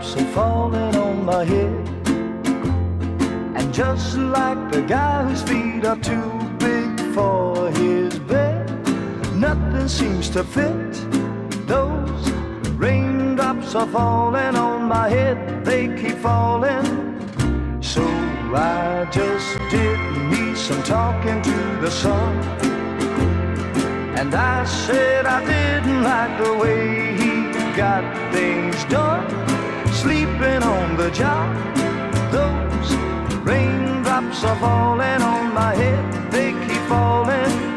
raindrops are falling on my head. And just like the guy whose feet are too big for his bed, nothing seems to fit. Those raindrops are falling on my head, they keep falling. So I just did me some talking to the sun, and I said I didn't like the way he got things done, sleeping on the job. Those raindrops are falling on my head, they keep falling.